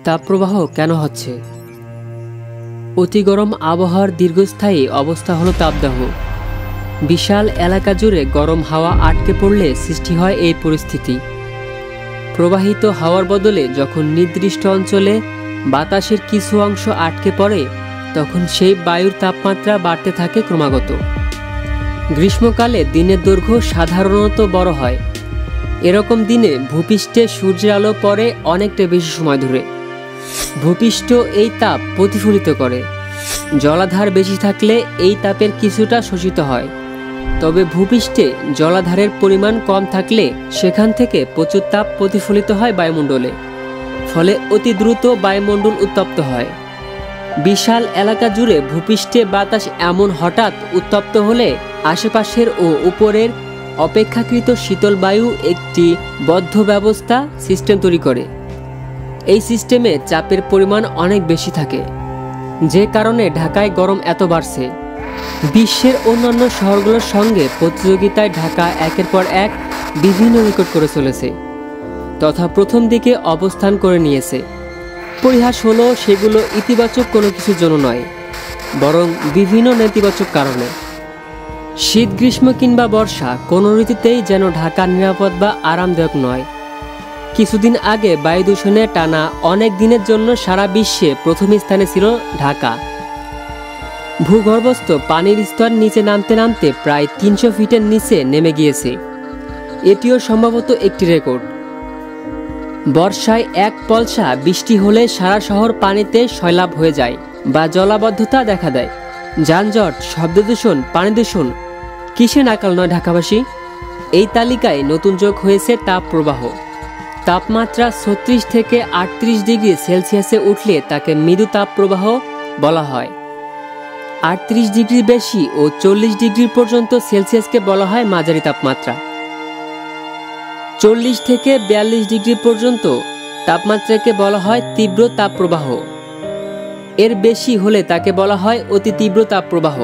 তাপপ্রবাহ কেন হচ্ছে? অতি গরম আবহাওয়ার দীর্ঘস্থায়ী অবস্থা হলো তাপদাহ। বিশাল এলাকা জুড়ে গরম হাওয়া আটকে পড়লে সৃষ্টি হয় এই পরিস্থিতি। প্রবাহিত হাওয়ার বদলে যখন নির্দিষ্ট অঞ্চলে বাতাসের কিছু অংশ আটকে পড়ে, তখন সেই বায়ুর তাপমাত্রা বাড়তে থাকে ক্রমাগত। গ্রীষ্মকালে দিনের দৈর্ঘ্য সাধারণত বড় হয়। এরকম দিনে ভূপৃষ্ঠে সূর্যের আলো পড়ে অনেকটা বেশি সময় ধরে। ভূপৃষ্ঠ এই তাপ প্রতিফলিত করে। জলাধার বেশি থাকলে এই তাপের কিছুটা শোষিত হয়, তবে ভূপৃষ্ঠে জলাধারের পরিমাণ কম থাকলে সেখান থেকে প্রচুর তাপ প্রতিফলিত হয় বায়ুমণ্ডলে। ফলে অতি দ্রুত বায়ুমণ্ডল উত্তপ্ত হয়। বিশাল এলাকা জুড়ে ভূপৃষ্ঠে বাতাস এমন হঠাৎ উত্তপ্ত হলে আশেপাশের ও উপরের অপেক্ষাকৃত শীতল বায়ু একটি বদ্ধ ব্যবস্থা সিস্টেম তৈরি করে। এই সিস্টেমে চাপের পরিমাণ অনেক বেশি থাকে, যে কারণে ঢাকায় গরম এত বাড়ছে। বিশ্বের অন্যান্য শহরগুলোর সঙ্গে প্রতিযোগিতায় ঢাকা একের পর এক বিভিন্ন রেকর্ড করে চলেছে তথা প্রথম দিকে অবস্থান করে নিয়েছে। পরিহাস হলো সেগুলো ইতিবাচক কোনো কিছুর জন্য নয়, বরং বিভিন্ন নেতিবাচক কারণে। শীত, গ্রীষ্ম কিংবা বর্ষা কোনো ঋতুতেই যেন ঢাকা নিরাপদ বা আরামদায়ক নয়। কিছুদিন আগে বায়ু দূষণে টানা অনেক দিনের জন্য সারা বিশ্বে প্রথম স্থানে ছিল ঢাকা। ভূগর্ভস্থ পানির স্তর নিচে নামতে নামতে প্রায় 300 ফিটের নিচে নেমে গিয়েছে। এটিও সম্ভবত একটি রেকর্ড। বর্ষায় এক পলসা বৃষ্টি হলে সারা শহর পানিতে সয়লাব হয়ে যায় বা জলাবদ্ধতা দেখা দেয়। যানজট, শব্দদূষণ, পানি দূষণ, কিসে নাকাল নয় ঢাকাবাসী? এই তালিকায় নতুন যোগ হয়েছে তাপপ্রবাহ। তাপমাত্রা 36 থেকে 38 ডিগ্রি সেলসিয়াসে উঠলে তাকে মৃদু তাপপ্রবাহ বলা হয়। 38 ডিগ্রি বেশি ও 40 ডিগ্রি পর্যন্ত সেলসিয়াসকে বলা হয় মাঝারি তাপমাত্রা। 40 থেকে 42 ডিগ্রি পর্যন্ত তাপমাত্রাকে বলা হয় তীব্র তাপপ্রবাহ। এর বেশি হলে তাকে বলা হয় অতি তীব্র তাপপ্রবাহ।